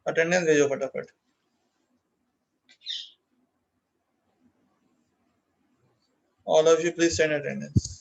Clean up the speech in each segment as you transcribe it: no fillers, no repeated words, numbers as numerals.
Attendance भेजो फटाफट। All of you please send attendance.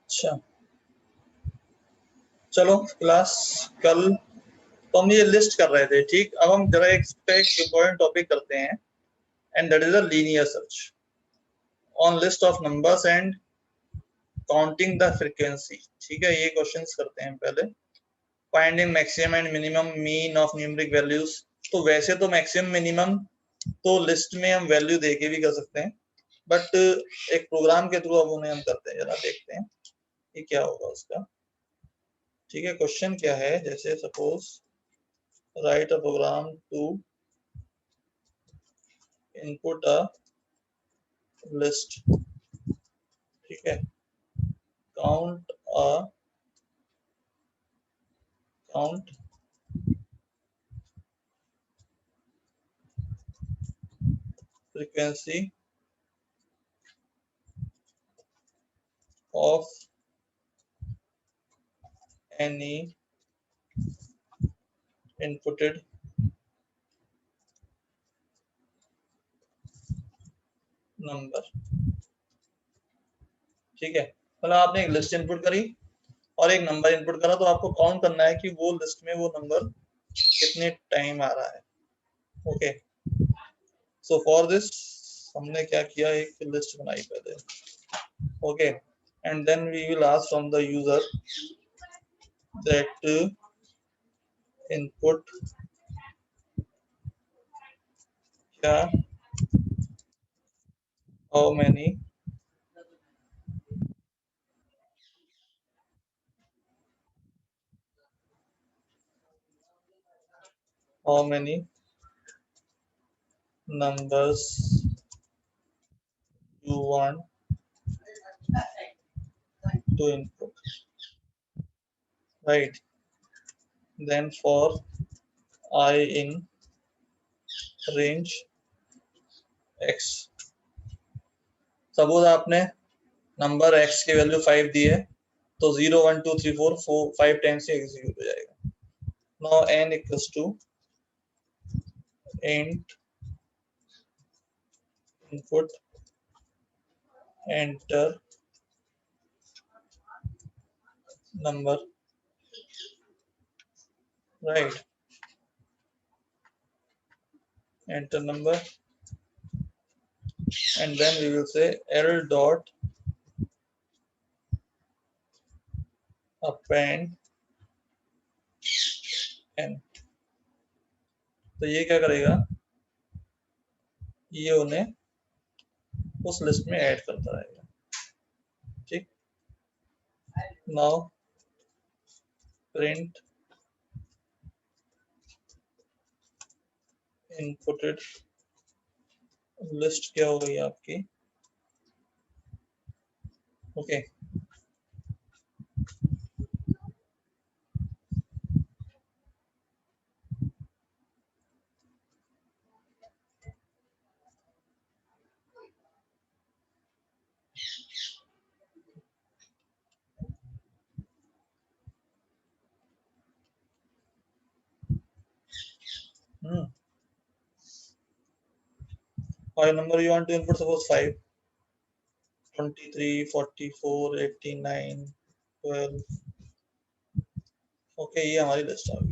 अच्छा चलो क्लास कल तो हम ये लिस्ट कर रहे थे, ठीक। अब हम जरा एक इम्पोर्टेंट टॉपिक करते हैं, and that is a linear search on list of numbers and counting the frequency. ठीक है, ये क्वेश्चंस करते हैं पहले। Finding maximum and minimum mean of numeric values. तो वैसे तो मैक्सिमम मिनिमम तो लिस्ट में हम वैल्यू देके भी कर सकते हैं, बट एक प्रोग्राम के थ्रू अब उन्हें हम करते हैं, जरा देखते हैं ये क्या होगा उसका। ठीक है, क्वेश्चन क्या है, जैसे suppose write a program to input a list. ठीक है, count frequency of any inputted number। ठीक है, मतलब आपने एक लिस्ट इनपुट करी और एक नंबर इनपुट करा, तो आपको काउंट करना है कि वो लिस्ट में वो नंबर कितने टाइम आ रहा है। ओके, सो फॉर दिस हमने क्या किया, एक लिस्ट बनाई पहले। Okay, and then we will ask from the user that input क्या how many numbers you want to input, right? Then for I in range x, suppose आपने number x की value 5 दी है, तो 0 1 2 3 4 5 टाइम्स से execute हो जाएगा। Now n equals to int input enter number, right? Enter number, and then we will say l dot append n। तो ये क्या करेगा, ये उन्हें उस लिस्ट में ऐड करता रहेगा। ठीक, नाउ प्रिंट इनपुटेड लिस्ट क्या हो गई आपकी। Okay, Or number you want to input, suppose 5, 23, 44, 89, 12. Okay, ये हमारी लिस्ट आ गई।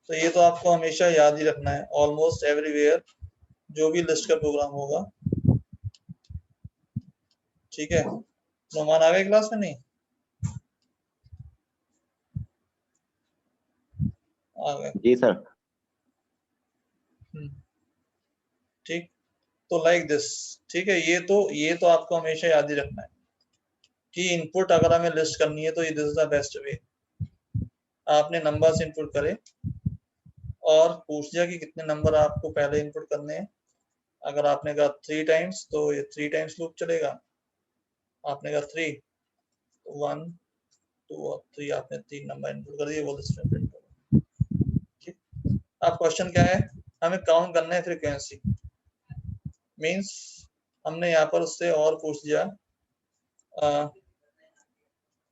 तो ये तो आपको हमेशा याद ही रखना है, ऑलमोस्ट एवरीवेयर जो भी लिस्ट का प्रोग्राम होगा। ठीक है, नोमान आ गए क्लास में? नहीं आ गए? जी सर। ठीक, तो लाइक दिस। ठीक है, ये तो आपको हमेशा याद ही रखना है कि इनपुट अगर हमें लिस्ट करनी है तो ये this is the best way. आपने नंबर्स इनपुट करे और पूछ दिया कि कितने नंबर आपको पहले इनपुट करने हैं। अगर आपने कहा 3 टाइम्स तो ये 3 टाइम्स लूप चलेगा। आपने कहा 3 तो 1 2 और 3 आपने 3 नंबर इनपुट कर दिए, वो लिस्ट में प्रिंट करो। ठीक, अब क्वेश्चन क्या है, हमें काउंट करना है फ्रीक्वेंसी। मींस हमने यहाँ पर उससे और पूछ दिया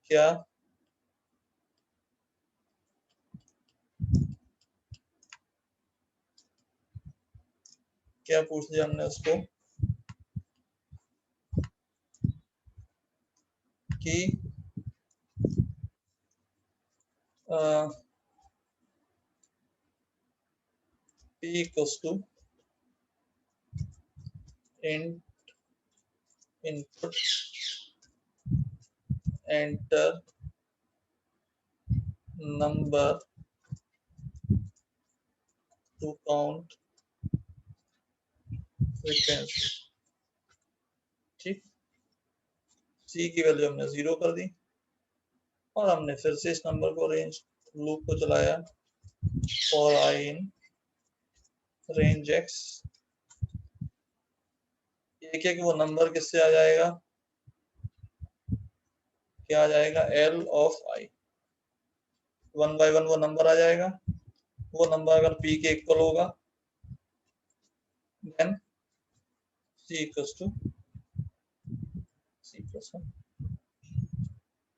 क्या क्या पूछ दिया हमने उसको कि P equals to input enter number to count frequency। ठीक, C की वैल्यू हमने 0 कर दी और हमने फिर से इस नंबर को रेंज लूप को चलाया for I in range X। ये क्या कि वो नंबर किससे आ जाएगा, क्या आ जाएगा, L of I। 1 by 1 वो नंबर आ जाएगा। वो नंबर अगर P के इक्वल होगा then C equals to C plus 1।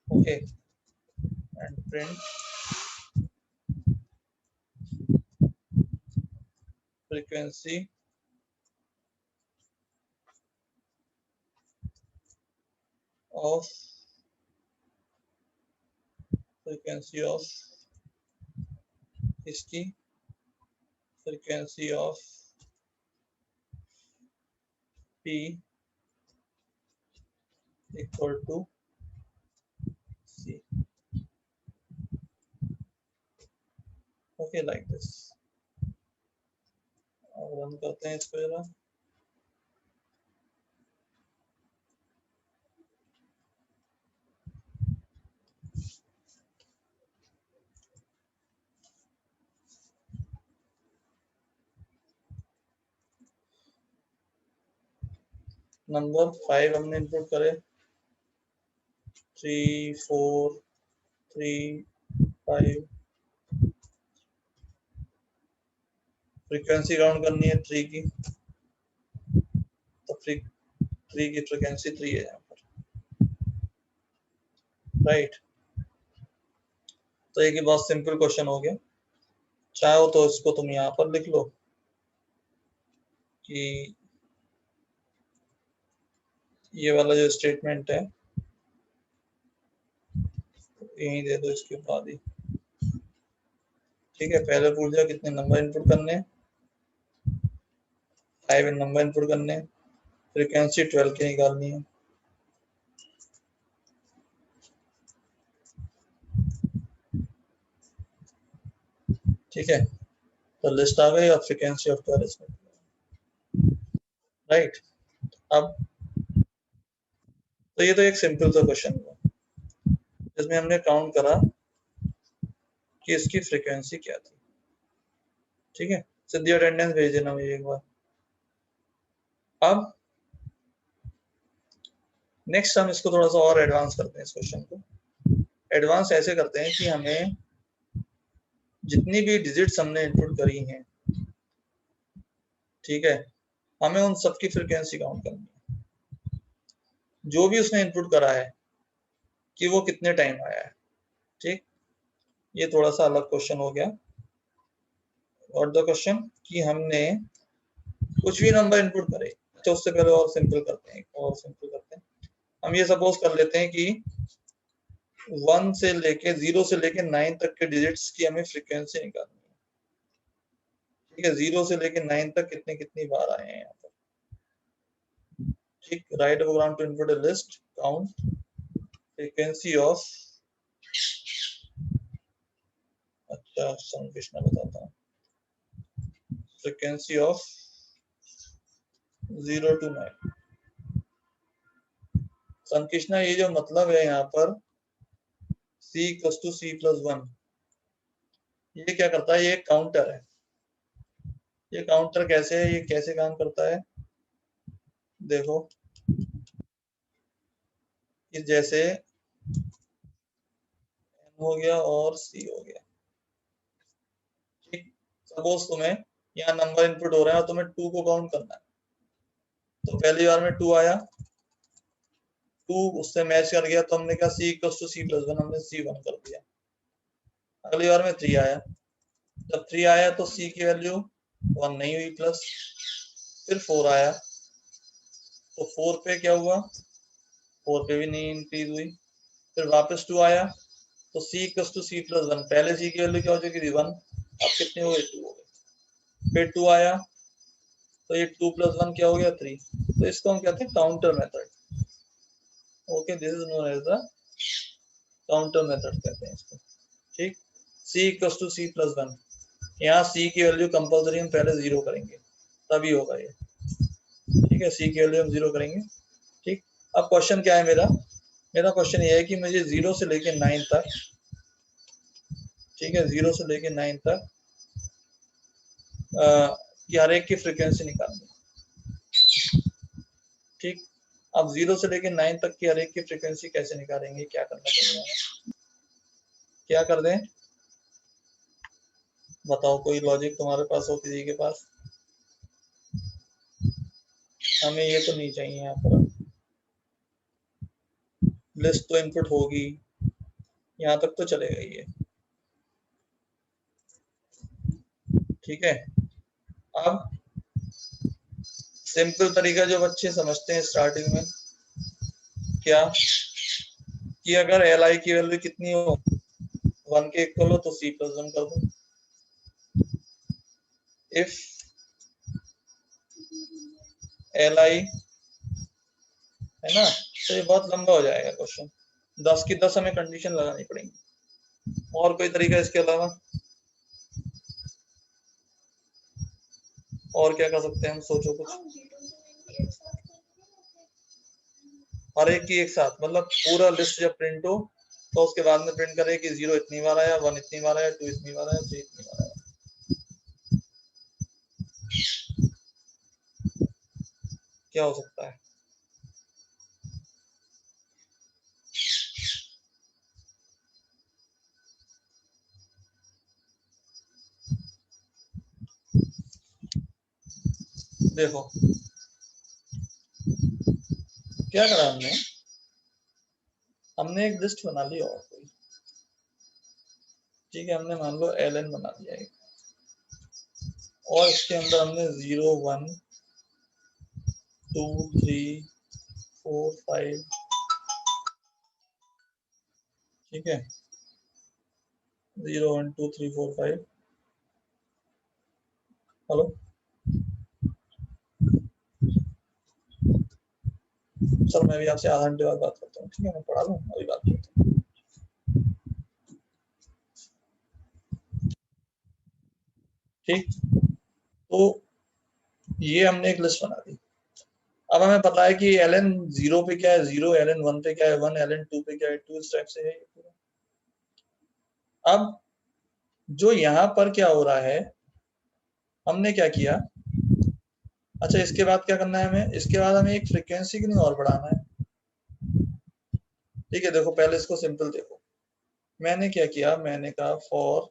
okay, and print frequency of इसकी frequency of P equal to C। okay, like this। अब रन करते हैं इसको जरा। नंबर 5 हमने इनपुट करे, 3 4 3 5। फ्रीक्वेंसी काउंट करनी है 3 की, तो 3 की फ्रीक्वेंसी 3 है यहाँ पर, राइट। तो एक बहुत सिंपल क्वेश्चन हो गया। चाहो तो इसको तुम यहाँ पर लिख लो कि ये वाला जो स्टेटमेंट है यही दे दो इसके बाद ही। ठीक है, पहले पूछ दिया कितने नंबर इनपुट करने हैं, 5 नंबर इनपुट करने हैं, फ्रीक्वेंसी 12 की निकालनी है। ठीक है, तो लिस्ट आ गई और फ्रीक्वेंसी ऑफ 12 इसमें, राइट। अब तो ये तो एक सिंपल सा क्वेश्चन हुआ जिसमें हमने काउंट करा कि इसकी फ्रीक्वेंसी क्या थी। ठीक है, सीधी अटेंडेंस भेज देना मुझे एक बार। अब नेक्स्ट हम इसको थोड़ा सा और एडवांस करते हैं। इस क्वेश्चन को एडवांस ऐसे करते हैं कि हमें जितनी भी डिजिट्स हमने इनपुट करी हैं, ठीक है, हमें उन सब की फ्रीक्वेंसी काउंट करनी है। जो भी उसने इनपुट करा है कि वो कितने टाइम आया है। ठीक, ये थोड़ा सा अलग क्वेश्चन हो गया, और द क्वेश्चन कि हमने कुछ भी नंबर इनपुट करे। अच्छा उससे पहले और सिंपल करते हैं, और सिंपल करते हैं। हम ये सपोज कर लेते हैं कि 1 से लेके 0 से लेके 9 तक के डिजिट्स की हमें फ्रीक्वेंसी निकालनी है। ठीक है, 0 से लेके 9 तक कितने कितनी बार आए हैं यहाँ पर। ठीक, write program to input a list count frequency of, अच्छा संकृष्णा बताता हूँ, फ्रीक्वेंसी ऑफ 0 to 9। संकृष्णा ये जो मतलब है यहाँ पर c = c+1, ये क्या करता है, ये काउंटर है। ये काउंटर कैसे है, ये कैसे काम करता है, देखो कि जैसे n हो गया और c हो गया। ठीक, सपोज तुम्हें यहाँ नंबर इनपुट हो रहा है और तुम्हें 2 को काउंट करना है, तो पहली बार में 2 आया, 2 उससे मैच कर गया तो हमने कहा c = c+1, हमने c1 कर दिया। अगली बार में 3 आया, जब 3 आया तो c की वैल्यू 1 नहीं हुई प्लस, फिर 4 आया तो 4 पे क्या हुआ, 4 पे भी नहीं इंक्रीज हुई, फिर वापस 2 आया तो c = c+1, पहले c की वैल्यू क्या हो चुकी थी 1, अब कितने हो गए 2 हो गए, फिर 2 आया तो ये 2 + 1 क्या हो गया 3। तो इसको हम कहते हैं counter method. Okay, this is known as the counter method कहते हैं इसको। ठीक, c = c+1, यहाँ c की वैल्यू कंपल्सरी हम पहले 0 करेंगे तभी होगा ये। ठीक है, c की वैल्यू हम 0 करेंगे। ठीक, अब क्वेश्चन क्या है मेरा, मेरा क्वेश्चन ये है कि मुझे 0 से लेके 9 तक, ठीक है 0 से लेके 9 तक कि हर एक की फ्रीक्वेंसी निकालनी है। ठीक, अब 0 से लेके 9 तक की हर एक की फ्रीक्वेंसी कैसे निकालेंगे, क्या करना पड़ेगा, क्या कर दें, बताओ कोई लॉजिक तुम्हारे पास हो, किसी के पास। हमें ये तो नहीं चाहिए यहाँ पर, लिस्ट तो इनपुट होगी, यहाँ तक तो चलेगा ही है। ठीक है, अब सिंपल तरीका जो बच्चे समझते हैं स्टार्टिंग में, क्या कि अगर li की वैल्यू कितनी हो, 1 के इक्वल हो तो c+1 कर दो। इफ li है ना, तो ये बहुत लंबा हो जाएगा क्वेश्चन, 10 की 10 हमें कंडीशन लगानी पड़ेगी। और कोई तरीका इसके अलावा, और क्या कर सकते हैं हम, सोचो कुछ। हर एक की एक साथ मतलब पूरा लिस्ट जब प्रिंट हो तो उसके बाद में प्रिंट करे कि 0 इतनी बार आया, 1 इतनी बार आया, 2 इतनी बार आया, 3 इतनी बार आया। क्या हो सकता है, देखो क्या करा हमने, हमने एक लिस्ट बना ली और कोई, ठीक है हमने मान लो ln बना दिया एक, और इसके अंदर हमने 0 1 2 3 4 5, ठीक है 0 1 2 3 4 5। हेलो सर, मैं भी आपसे आधा घंटे बाद बात करता हूँ, ठीक है मैं पढ़ा लूँ अभी बात करता हूँ। ठीक, तो ये हमने एक लिस्ट बना दी। अब हमें पता है कि ln 0 पे क्या है 0, ln 1 पे क्या है 1, ln 2 पे क्या है 2, इस टाइप से है ये पूरा। अब जो यहाँ पर क्या हो रहा है, हमने क्या किया, अच्छा इसके बाद क्या करना है हमें, इसके बाद हमें एक फ्रीक्वेंसी की नहीं और बढ़ाना है। ठीक है, देखो पहले इसको सिंपल देखो, मैंने क्या किया, मैंने कहा फॉर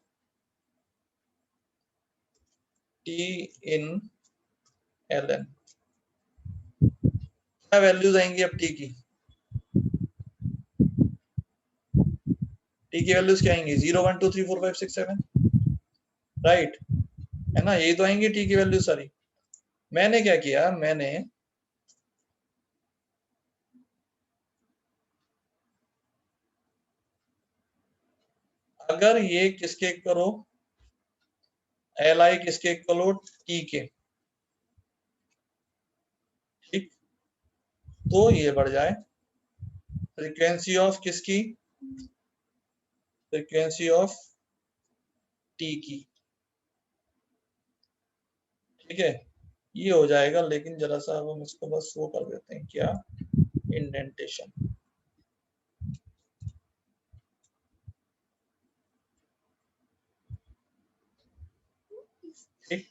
t in ln, क्या वैल्यूज आएंगी अब t की, t की वैल्यूज क्या आएंगी 0 1 2 3 4 5 6 7, राइट। है ना, यही तो आएंगी टी की वैल्यू सारी। मैंने क्या किया, मैंने अगर ये किसके करो, एल आई किसके करो, टी के, ठीक, तो ये बढ़ जाए फ्रीक्वेंसी ऑफ किसकी, फ्रीक्वेंसी ऑफ टी की, ठीक है, ये हो जाएगा। लेकिन जरा सा हम इसको बस वो कर देते हैं, क्या, इंडेंटेशन, ठीक।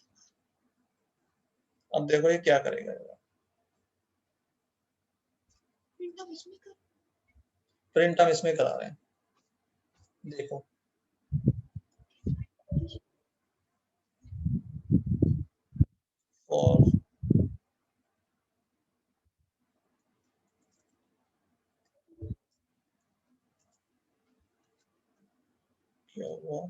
अब देखो ये क्या करेगा, प्रिंट हम इसमें करा रहे हैं, देखो और क्या हुआ,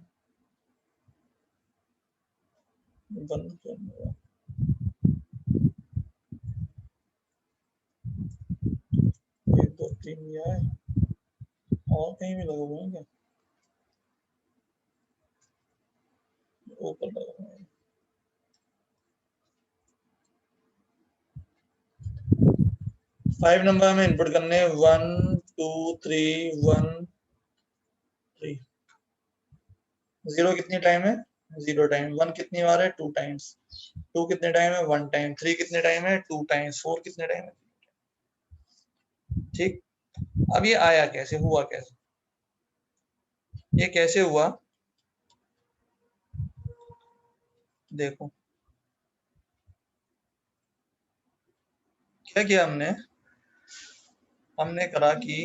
बंद क्यों नहीं हुआ, 1 2 3 ये है, और कहीं भी लगा हुआ है क्या, ऊपर लगा हुआ है। 5 नंबर में इनपुट करने 1 2 3 1 3, 0 कितनी टाइम है, 0 टाइम, 1 कितनी बार है, 2 टाइम्स, 2 कितने टाइम है, 1 टाइम, 3 कितने टाइम है, 2 टाइम्स, 4 कितने टाइम है, ठीक। अब ये आया कैसे, हुआ कैसे, ये कैसे हुआ, देखो क्या किया हमने, हमने करा कि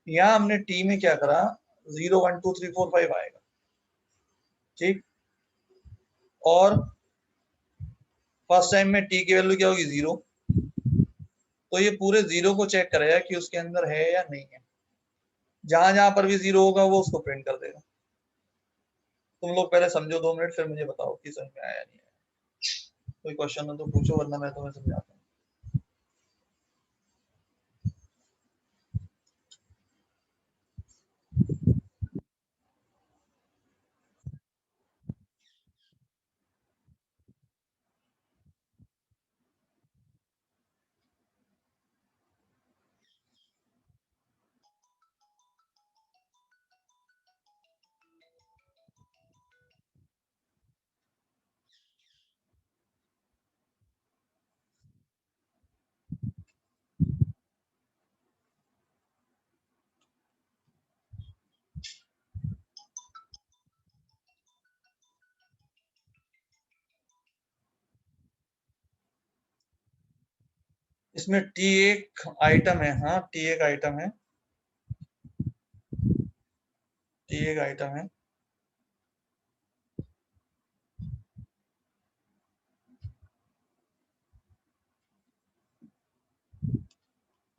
यहाँ हमने टी में क्या करा, 0 1 2 3 4 5 आएगा, ठीक, और फर्स्ट टाइम में टी की वैल्यू क्या होगी, 0, तो ये पूरे 0 को चेक करेगा कि उसके अंदर है या नहीं है, जहां जहां पर भी 0 होगा वो उसको प्रिंट कर देगा। तुम लोग पहले समझो 2 मिनट, फिर मुझे बताओ कि समझ में आया नहीं आया, कोई क्वेश्चन हो तो पूछो, वरना मैं तुम्हें समझाता हूँ। इसमें टी एक आइटम है, हाँ टी एक आइटम है, टी एक आइटम है,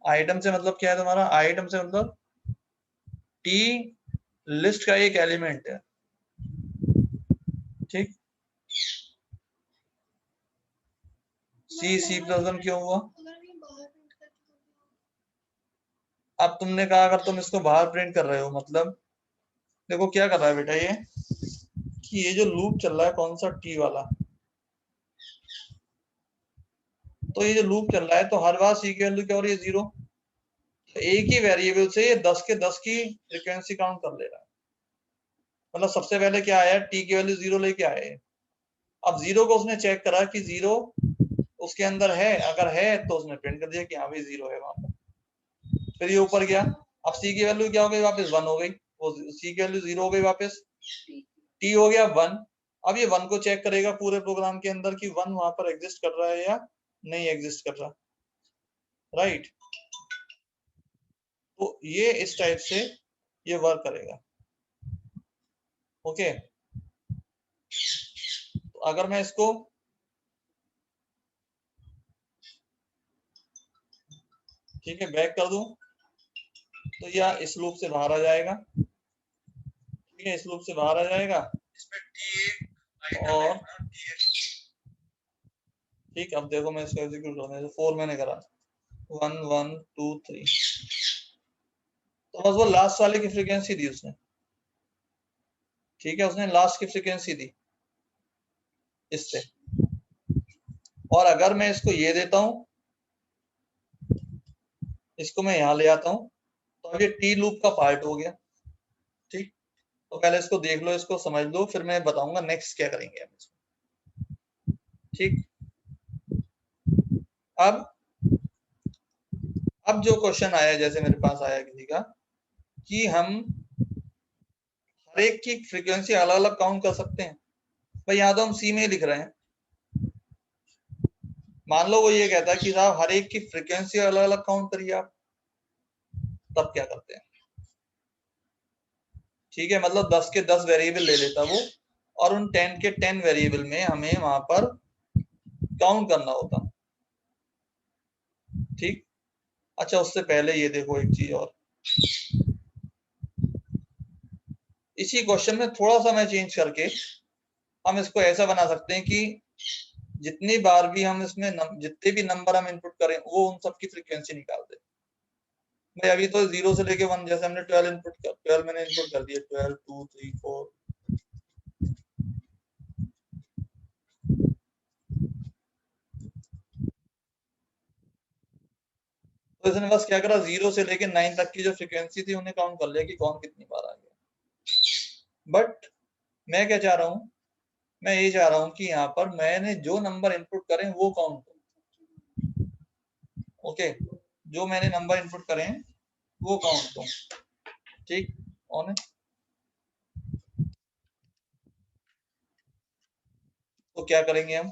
आइटम से मतलब क्या है तुम्हारा, आइटम से मतलब टी लिस्ट का एक एलिमेंट है, ठीक। सी सी प्लस वन क्यों हुआ, अब तुमने कहा अगर तुम इसको बाहर प्रिंट कर रहे हो, मतलब देखो क्या कर रहा है बेटा ये, कि ये जो लूप चल रहा है कौन सा, टी वाला, तो ये जो लूप चल रहा है तो हर बार सी की वैल्यू क्या हो रही है, 0, तो एक ही वेरिएबल से ये 10 के 10 की फ्रीक्वेंसी काउंट कर ले रहा है, मतलब सबसे पहले क्या आया, टी की वैल्यू 0 लेके आए, अब 0 को उसने चेक करा कि 0 उसके अंदर है, अगर है तो उसने प्रिंट कर दिया कि हाँ भाई 0 है वहां पर, फिर ये ऊपर गया, अब सी की वैल्यू क्या हो गई, वापस 1 हो गई, वो सी की वैल्यू 0 हो गई, वापस टी हो गया 1, अब ये 1 को चेक करेगा पूरे प्रोग्राम के अंदर कि 1 वहां पर एग्जिस्ट कर रहा है या नहीं एग्जिस्ट कर रहा, राइट, तो ये इस टाइप से ये वर्क करेगा, ओके। तो अगर मैं इसको, ठीक है, बैक कर दूं, तो यह इस लूप से बाहर आ जाएगा, ठीक है, इस लूप से बाहर आ जाएगा और ठीक। अब देखो मैं इसको एग्जीक्यूट करने से 4 मैंने करा 1 1 2 3, तो बस वो लास्ट वाले की फ्रीक्वेंसी दी उसने, ठीक है, उसने लास्ट की फ्रीक्वेंसी दी इससे। और अगर मैं इसको ये देता हूं, इसको मैं यहां ले आता हूं, तो अब ये टी लूप का पार्ट हो गया, ठीक। तो पहले इसको देख लो, इसको समझ लो, फिर मैं बताऊंगा नेक्स्ट क्या करेंगे हम इसमें, ठीक। अब जो क्वेश्चन आया, जैसे मेरे पास आया किसी का, कि हम हर एक की फ्रीक्वेंसी अलग अलग काउंट कर सकते हैं। भाई यहाँ तो हम सी में लिख रहे हैं, मान लो वो ये कहता है कि साहब हर एक की फ्रीक्वेंसी अलग अलग काउंट करिए आप, तब क्या करते हैं, ठीक है, मतलब 10 के 10 वेरिएबल ले लेता वो, और उन 10 के 10 वेरिएबल में हमें वहां पर काउंट करना होता, ठीक। अच्छा, उससे पहले ये देखो एक चीज और, इसी क्वेश्चन में थोड़ा सा मैं चेंज करके हम इसको ऐसा बना सकते हैं कि जितनी बार भी हम इसमें जितने भी नंबर हम इनपुट करें वो उन सब की फ्रीक्वेंसी निकाल दे। भाई अभी तो 0 से लेके 1, जैसे हमने 12 मैंने इनपुट कर दिया, 12 2 3 4, तो इसने बस क्या करा, 0 से लेके 9 तक की जो फ्रीक्वेंसी थी उन्हें काउंट कर लिया कि कौन कितनी बार आ गया। बट मैं क्या चाह रहा हूँ, मैं ये चाह रहा हूँ कि यहाँ पर मैंने जो नंबर इनपुट करें वो काउंट करूं, ओके, जो मैंने नंबर इनपुट करें वो काउंट करूं, ठीक। ऑन है, तो क्या करेंगे हम,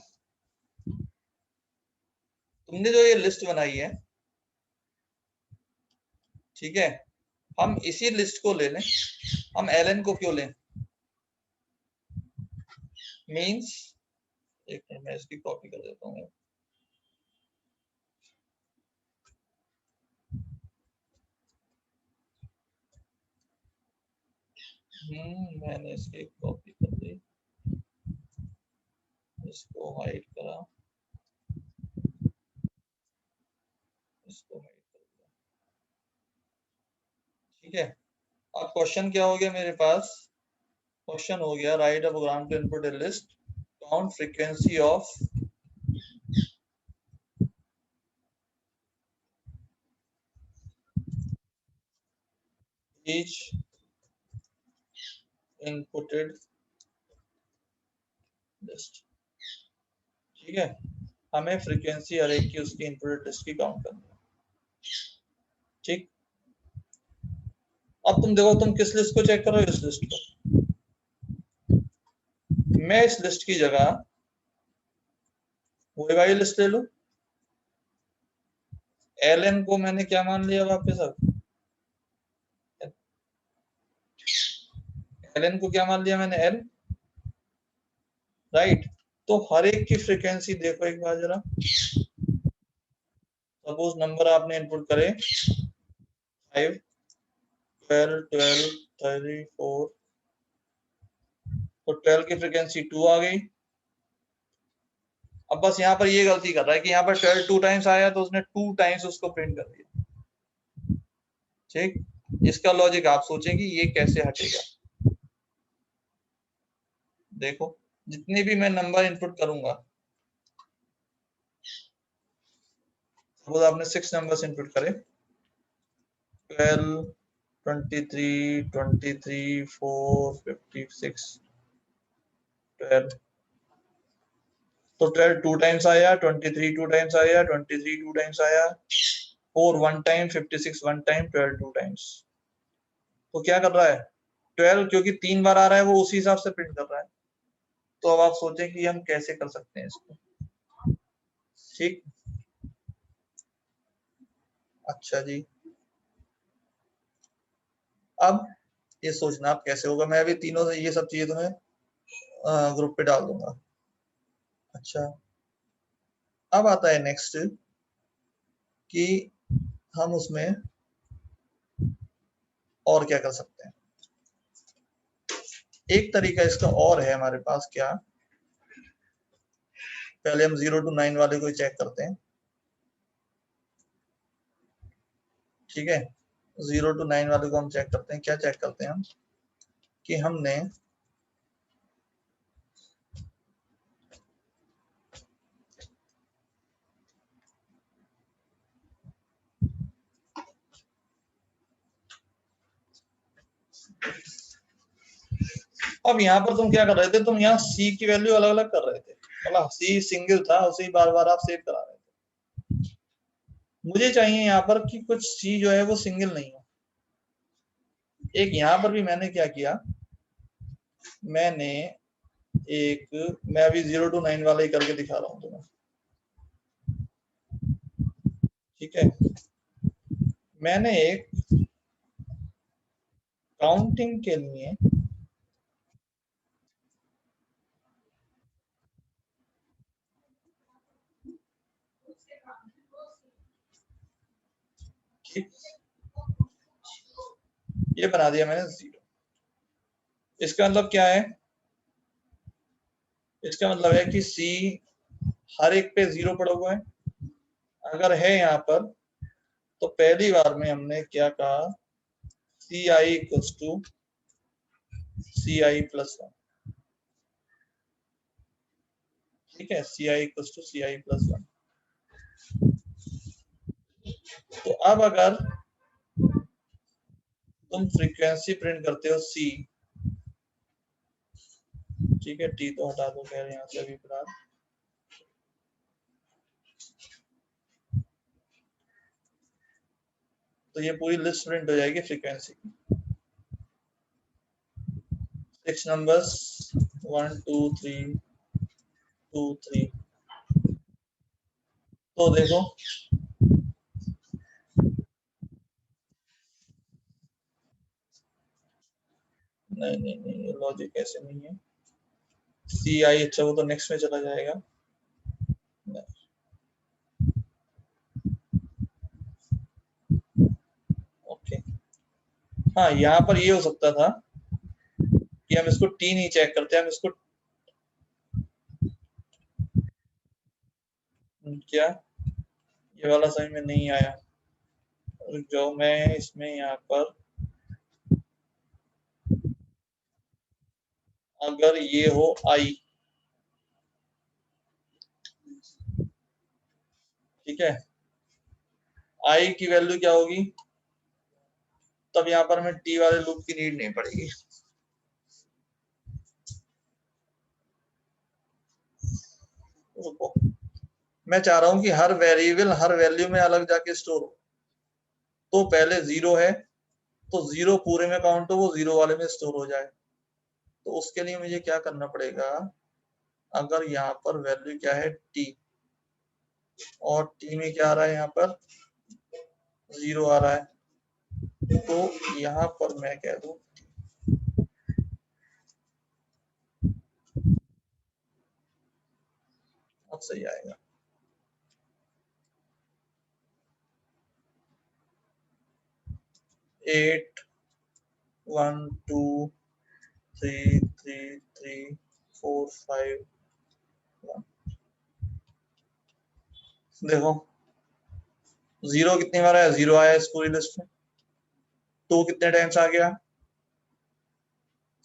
तुमने जो ये लिस्ट बनाई है, ठीक है, हम इसी लिस्ट को ले लें, हम एलन को क्यों लें, मींस, एक मिनट मैं इसकी कॉपी कर देता हूँ, मैंने इसकी कॉपी कर दी, इसको हाइड करा, इसको हाइड कर दिया, ठीक है। अब क्वेश्चन क्या हो गया मेरे पास, क्वेश्चन हो गया write a program to input a list, count frequency of each inputted list, ठीक है, हमें फ्रीक्वेंसी हर एक की उसकी इनपुटेड लिस्ट की काउंट करनी है, ठीक। अब तुम देखो, तुम किस लिस्ट को चेक करो, इस लिस्ट को, मैं इस लिस्ट की जगह वही वाली लिस्ट ले लूं, एल को मैंने क्या मान लिया वापस, अब एल को क्या मान लिया मैंने, एल, राइट। तो हर एक की फ्रीक्वेंसी देखो एक बार जरा, सपोज नंबर आपने इनपुट करे 5 12 12 34, तो 12 की फ्रीक्वेंसी 2 आ गई। अब बस यहाँ पर ये गलती कर रहा है कि यहाँ पर 12 2 टाइम्स आया तो उसने 2 टाइम्स उसको प्रिंट कर दिया, ठीक। इसका लॉजिक आप सोचेंगे ये कैसे हटेगा, देखो जितने भी मैं नंबर इनपुट करूंगा, सपोज आपने 6 नंबर्स इनपुट करे, 12 23 23 4 56 12, तो 12 2 टाइम्स आया, 23 2 टाइम्स आया, 23 2 टाइम्स आया, 4 1 टाइम, 56 1 टाइम, 12 2 टाइम्स। तो क्या कर रहा है, 12 क्योंकि 3 बार आ रहा है वो उसी हिसाब से प्रिंट कर रहा है। तो अब आप सोचें कि हम कैसे कर सकते हैं इसको, ठीक। अच्छा जी, अब ये सोचना आप कैसे होगा, मैं अभी तीनों से ये सब चीजें तुम्हें ग्रुप पे डाल दूंगा। अच्छा, अब आता है नेक्स्ट कि हम उसमें और क्या कर सकते हैं, एक तरीका इसका और है हमारे पास। क्या, पहले हम 0 to 9 वाले को ही चेक करते हैं। ठीक है, 0 to 9 वाले को हम चेक करते हैं। क्या चेक करते हैं हम, कि हमने अब यहाँ पर तुम क्या कर रहे थे, तुम यहाँ सी की वैल्यू अलग अलग कर रहे थे, मतलब सी सिंगल था, उसे बार बार आप सेव करा रहे थे। मुझे चाहिए यहाँ पर कि कुछ सी जो है वो सिंगल नहीं हो। एक यहाँ पर भी मैंने क्या किया, मैंने मैं अभी 0 to 9 वाला ही करके दिखा रहा हूँ तुम्हें। ठीक है, मैंने एक काउंटिंग के लिए ठीक ये बना दिया मैंने 0। इसका मतलब क्या है, इसका मतलब है कि सी हर एक पे 0 पड़ा हुआ है। अगर है यहाँ पर, तो पहली बार में हमने क्या कहा, C I equals to C I plus 1। ठीक है, C I equals to C I plus 1। तो अब अगर तुम फ्रीक्वेंसी प्रिंट करते हो सी, ठीक है, टी तो हटा दो खैर यहाँ से अभी फिलहाल। तो ये पूरी लिस्ट प्रिंट हो जाएगी फ्रीक्वेंसी की। 6 नंबर्स 1 2 3 2 3। तो देखो, नहीं नहीं नहीं, ये लॉजिक ऐसे नहीं है। सी आई, अच्छा वो तो नेक्स्ट में चला जाएगा। ओके, हाँ यहाँ पर ये हो सकता था कि हम इसको टी नहीं चेक करते, हम इसको क्या, ये वाला समझ में नहीं आया। जो मैं इसमें यहाँ पर अगर ये हो आई, ठीक है, आई की वैल्यू क्या होगी, तब यहाँ पर हमें टी वाले लूप की नीड नहीं पड़ेगी। रुको, मैं चाह रहा हूं कि हर वेरिएबल हर वैल्यू में अलग जाके स्टोर हो। तो पहले 0 है, तो 0 पूरे में काउंट हो, वो 0 वाले में स्टोर हो जाए। तो उसके लिए मुझे क्या करना पड़ेगा, अगर यहाँ पर वैल्यू क्या है टी, और टी में क्या आ रहा है, यहाँ पर 0 आ रहा है, तो यहाँ पर मैं कह दूं, अब सही आएगा। एट 1 2 3 3 3 4 5 1। देखो 0 कितनी बार आया, 0 आया इस पूरी लिस्ट में। 2 कितने टाइम्स आ गया,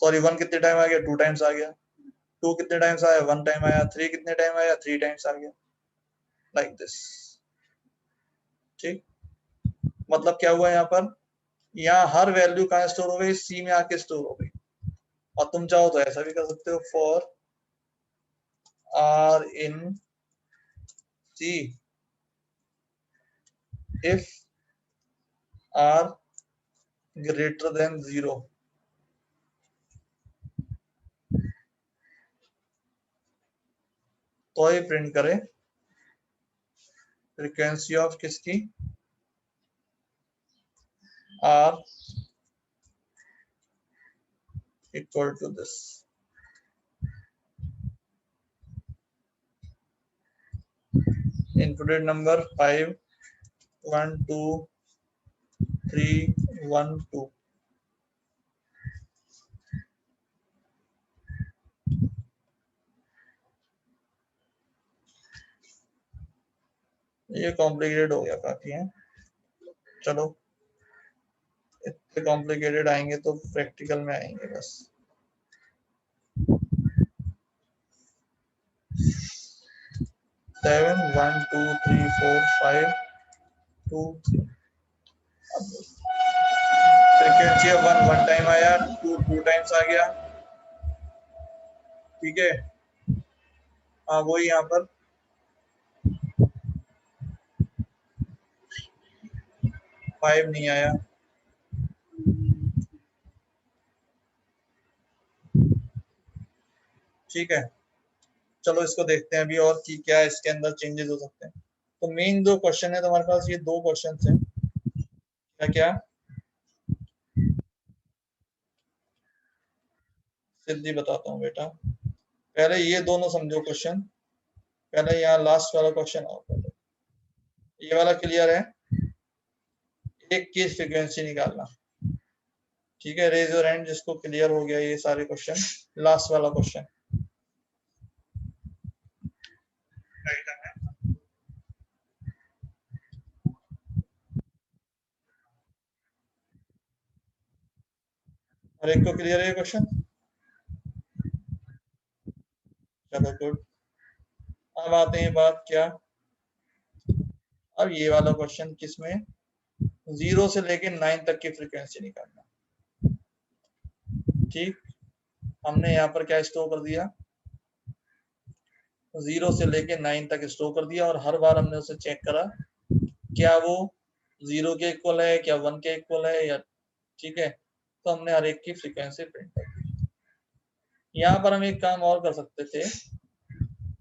सॉरी 1 कितने टाइम आ गया, 2 टाइम्स आ गया। 2 कितने टाइम्स आया, 1 टाइम आया। 3 कितने टाइम आया, 3 टाइम्स आ गया। Like this. ठीक, मतलब क्या हुआ यहाँ पर, यहाँ हर वैल्यू कहाँ स्टोर हो गई, सी में आके स्टोर हो गई। और तुम चाहो तो ऐसा भी कर सकते हो, for R in C if R greater than 0, तो ये प्रिंट करे फ्रीक्वेंसी ऑफ किसकी, R equal to this. Inputted number 5 1 2 3 1 2। ये कॉम्प्लिकेटेड हो गया काफी है, चलो इतने कॉम्प्लिकेटेड आएंगे तो प्रैक्टिकल में आएंगे बस। 7 1 2 3 4 5 2 3 फ्रीक्वेंसी ऑफ 1 1 टाइम आया, 2 2 टाइम्स आ गया, ठीक है। हाँ वही यहाँ पर 5 नहीं आया, ठीक है। चलो इसको देखते हैं अभी और की क्या इसके अंदर चेंजेस हो सकते हैं। तो मेन जो क्वेश्चन है तुम्हारे पास ये दो क्वेश्चन हैं, क्या क्या सिद्धि बताता हूँ बेटा। पहले ये दोनों समझो क्वेश्चन, पहले यहाँ लास्ट वाला क्वेश्चन आओ, पहले ये वाला क्लियर है। एक की फ्रीक्वेंसी निकालना, ठीक है। रेज योर हैंड जिसको क्लियर हो गया ये सारे क्वेश्चन। लास्ट वाला क्वेश्चन हर एक को क्लियर है ये क्वेश्चन, चलो गुड। अब आते हैं बात क्या, अब ये वाला क्वेश्चन किसमें 0 से लेके 9 तक की फ्रीक्वेंसी निकालना, ठीक। हमने यहाँ पर क्या स्टोर कर दिया, 0 से लेके 9 तक स्टोर कर दिया, और हर बार हमने उसे चेक करा क्या वो 0 के इक्वल है, क्या 1 के इक्वल है, या ठीक है। तो हमने हर एक की फ्रीक्वेंसी प्रिंट कर दी। यहाँ पर हम एक काम और कर सकते थे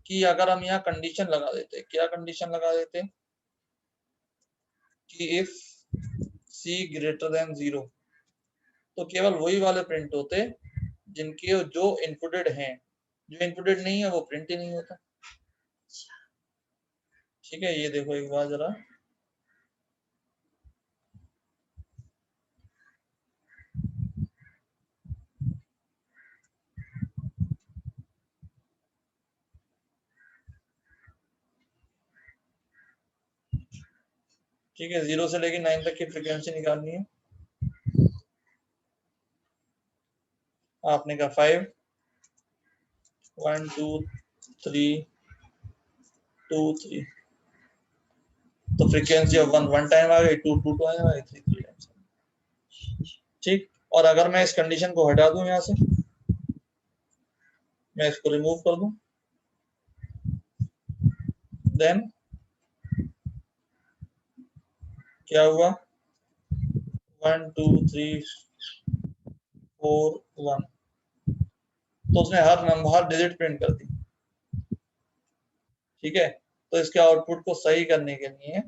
कि अगर हम यहाँ कंडीशन लगा देते, क्या कंडीशन लगा देते कि इफ c ग्रेटर देन 0, तो केवल वही वाले प्रिंट होते जिनके जो इनपुटेड हैं, जो इनपुटेड नहीं है वो प्रिंट ही नहीं होता, ठीक है। ये देखो एक बार जरा, ठीक है। 0 से लेके 9 तक की फ्रीक्वेंसी निकालनी है। आपने कहा 5 1 2 3 2 3, तो फ्रीक्वेंसी ऑफ 1 1 टाइम आ गई, 2 2 टाइम आ गई, 3 3 टाइम्स, ठीक। और अगर मैं इस कंडीशन को हटा दूं यहाँ से, मैं इसको रिमूव कर दूं, देन क्या हुआ 1 2 3 4 1, तो उसने हर डिजिट प्रिंट कर दी, ठीक है। तो इसके आउटपुट को सही करने के लिए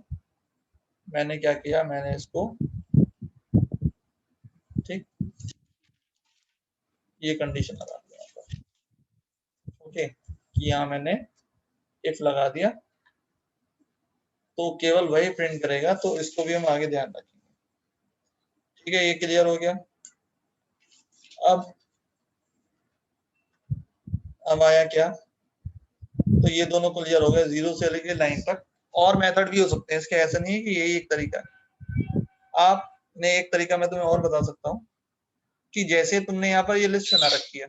मैंने क्या किया, मैंने इसको ठीक ये कंडीशन लगा दिया, ओके। कि यहाँ मैंने इफ लगा दिया तो केवल वही प्रिंट करेगा, तो इसको भी हम आगे ध्यान रखेंगे, ठीक है। ये क्लियर हो गया। अब आया क्या, तो ये दोनों क्लियर हो गए 0 से लेके 9 तक। और मेथड भी हो सकते हैं इसके, ऐसा नहीं है कि यही एक तरीका है। आपने एक तरीका मैं तुम्हें और बता सकता हूँ कि जैसे तुमने यहाँ पर ये लिस्ट बना रखी है,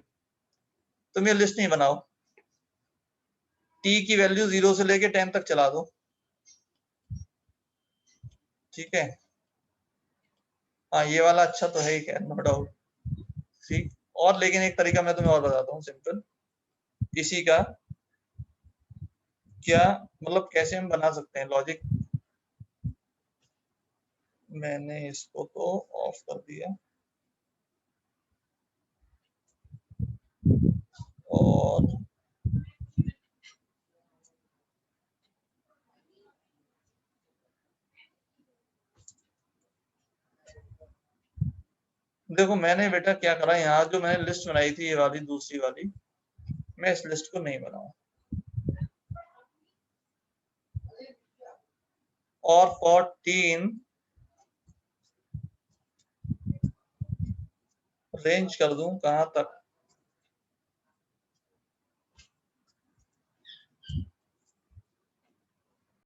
तुम ये लिस्ट नहीं बनाओ, t की वैल्यू 0 से लेके 10 तक चला दो, ठीक है। हाँ ये वाला अच्छा तो है ही, खैर नो डाउट, ठीक। और लेकिन एक तरीका मैं तुम्हें और बताता हूँ सिंपल, इसी का क्या मतलब कैसे हम बना सकते हैं लॉजिक। मैंने इसको तो ऑफ कर दिया, और देखो मैंने बेटा क्या करा, यहाँ जो मैंने लिस्ट बनाई थी ये वाली दूसरी वाली, मैं इस लिस्ट को नहीं बनाऊं, और 14 रेंज कर दूं कहां तक,